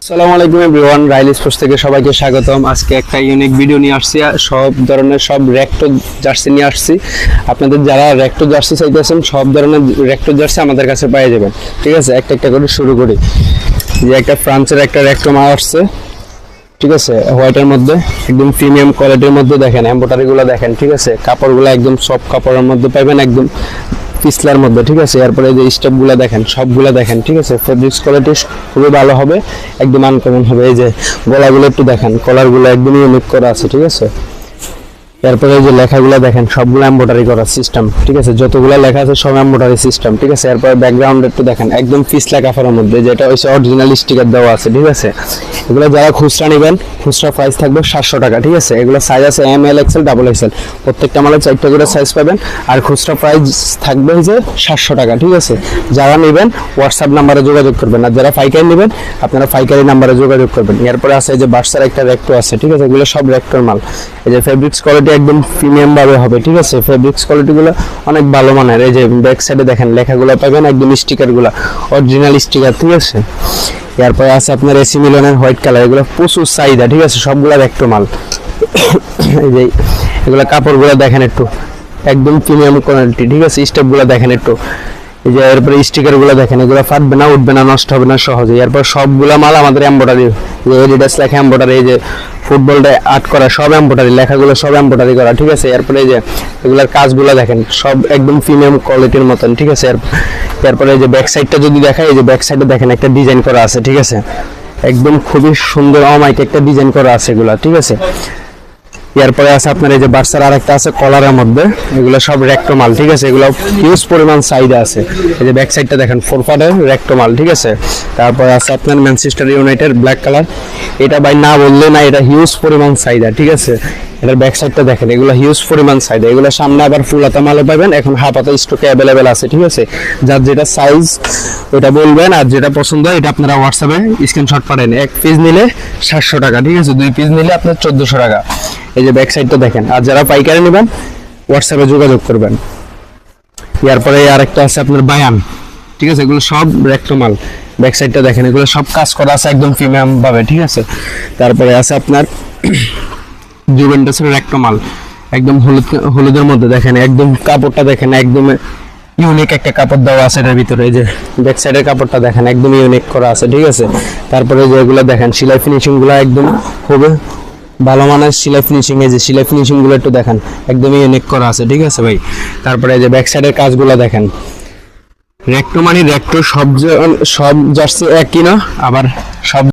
আসসালামু আলাইকুম everyone, Ryle sports থেকে সবাইকে স্বাগতম। আজকে একটা ইউনিক ভিডিও নিয়ে আসছি। সব ধরনের সব রেক্টো জার্সি নিয়ে আসছি। আপনাদের যারা রেক্টো জার্সি চাইতেছেন সব ধরনের রেক্টো জার্সি আমাদের কাছে পেয়ে যাবেন। ঠিক আছে, একটা একটা করে শুরু করি। যে একটা ফ্রান্সের একটা রেক্টো মাল আসছে, ঠিক আছে, হোয়াইটের মধ্যে একদম প্রিমিয়াম কোয়ালিটির মধ্যে। দেখেন এমব্রয়ডারিগুলো দেখেন, ঠিক আছে, কাপড়গুলো একদম সফট কাপড়ের মধ্যে পাবেন, একদম পিছলার মধ্যে। ঠিক আছে, এরপরে যে স্টেপগুলো দেখেন, সবগুলো দেখেন, ঠিক আছে, ফেব্রিক্স কোয়ালিটি খুবই ভালো হবে, একদম আনকমন হবে। এই যে গলাগুলো একটু দেখেন, কলারগুলো একদম ইউনিক করা আছে, ঠিক আছে। এরপরে এই যে লেখাগুলো দেখেন, সবগুলো এমব্রয়ডারি করা সিস্টেম, ঠিক আছে, যতগুলো লেখা আছে সব এমব্রয়ডারি সিস্টেম, ঠিক আছে। এরপরে ব্যাকগ্রাউন্ড একটু দেখেন, একদম পিছলা কাপড়ের মধ্যে, যেটা হচ্ছে অরিজিনাল স্টিকার দেওয়া আছে, ঠিক আছে। এগুলো যারা খুচরা নেবেন, খুচরা প্রাইস থাকবে 700 টাকা, ঠিক আছে। এগুলো সাইজ আছে M L XL double XL, প্রত্যেকটা মালে 4টা করে সাইজ পাবেন। আর খুচরা প্রাইস থাকবে যে 700 টাকা, ঠিক আছে। যারা নেবেন হোয়াটসঅ্যাপ নাম্বারে যোগাযোগ করবেন, আর যারা পাইকারি নেবেন আপনারা পাইকারি নাম্বারে যোগাযোগ করবেন। এরপরে আছে এই যে বার্সার একটা রেক্টো আছে, ঠিক আছে, এগুলো সব রেক্টোর মাল। এই যে ফেব্রিক্স কোয়ালিটি একদম প্রিমিয়াম ভাবে হবে, ঠিক আছে। ফেব্রিক্স কোয়ালিটিগুলো অনেক ভালো মানের। এই যে ব্যাক সাইডে দেখেন লেখাগুলো পাবেন, একদম স্টিকারগুলো অরিজিনাল স্টিকার, ঠিক আছে। এরপরে আছে আপনার এসি মিলনের হোয়াইট কালার, এগুলো প্রচুর চাহিদা, ঠিক আছে, সবগুলো রেক্টো মাল। এই যে এগুলো কাপড়গুলো দেখেন একটু, একদম প্রিমিয়াম কোয়ালিটি, ঠিক আছে। স্টেপগুলো দেখেন একটু, এই যে এরপরে স্টিকারগুলো দেখেন, এগুলো ফাটবে না, উঠবে না, নষ্ট হবে না সহজে। এরপর সবগুলো মাল আমাদের এমব্রয়ডারি, যে এডিডাস লেখা এমব্রয়ডারি, এই যে ফুটবলটা আর্ট করা সব এমব্রয়ডারি, লেখাগুলো সব এমব্রয়ডারি করা, ঠিক আছে। এরপরে এই যে এগুলার কাজগুলো দেখেন, সব একদম প্রিমিয়াম কোয়ালিটির মতন, ঠিক আছে। এরপরে এই যে ব্যাক সাইডটা যদি দেখাই, এই যে ব্যাক সাইডে দেখেন একটা ডিজাইন করা আছে, ঠিক আছে, একদম খুবই সুন্দর অমাইক একটা ডিজাইন করা আছে এগুলা, ঠিক আছে। এরপরে আছে আপনার এই যে বার্সার আরেকটা আছে কলারের মধ্যে, এগুলো সব রেক্টো মাল, ঠিক আছে। এগুলো হিউজ পরিমাণ চাহিদা আছে। এই যে ব্যাক সাইডটা দেখেন, 4 পার্টের রেক্টো মাল, ঠিক আছে। তারপরে আছে আপনার ম্যানচেস্টার ইউনাইটেড ব্ল্যাক কালার, এটা ভাই না বললে না, এটা হিউজ পরিমাণ চাহিদা, ঠিক আছে। এটার ব্যাক সাইডটা দেখেন, এগুলো হিউজ পরিমাণ চাহিদা। এগুলো সামনে আবার ফুল হাতা মালও পাবেন, এখন হাফ হাতা স্টকে অ্যাভেলেবেল আছে, ঠিক আছে। যার যেটা সাইজ ওটা বলবেন, আর যেটা পছন্দ হয় এটা আপনারা হোয়াটসঅ্যাপে স্ক্রিনশট পাঠান। 1 পিস নিলে 700 টাকা, ঠিক আছে, 2 পিস নিলে আপনার 1400 টাকা। এই যে ব্যাক সাইডটা দেখেন। আর যারা পাইকারি নেবেন হোয়াটসঅ্যাপে যোগাযোগ করবেন। এরপরে আরেকটা আছে আপনার বায়ান, ঠিক আছে, এগুলো সব রেক্টো মাল। ব্যাক সাইডটা দেখেন, এগুলো সব কাজ করা আছে একদম প্রিমিয়াম ভাবে, ঠিক আছে। তারপরে আছে আপনার জুভেন্টাসের রেক্টো মাল, একদম হলুদের মধ্যে দেখেন, একদম কাপড়টা দেখেন, একদম ইউনিক একটা কাপড় দেওয়া আছে এর ভিতরে। এই যে ব্যাক সাইডের কাপড়টা দেখেন, একদম ইউনিক করা আছে, ঠিক আছে। তারপরে যে এগুলো দেখেন, সেলাই ফিনিশিং গুলো একদম হবে ভালো মানের সেলাই ফিনিশিং। এই যে সেলাই ফিনিশিং গুলো একটু দেখেন, একদম ইউনিক করা আছে, ঠিক আছে ভাই। তারপরে এই যে ব্যাক সাইডের কাজগুলো দেখেন, রেক্টো মানে রেক্টো, সব জার্সি একই না, আবার সব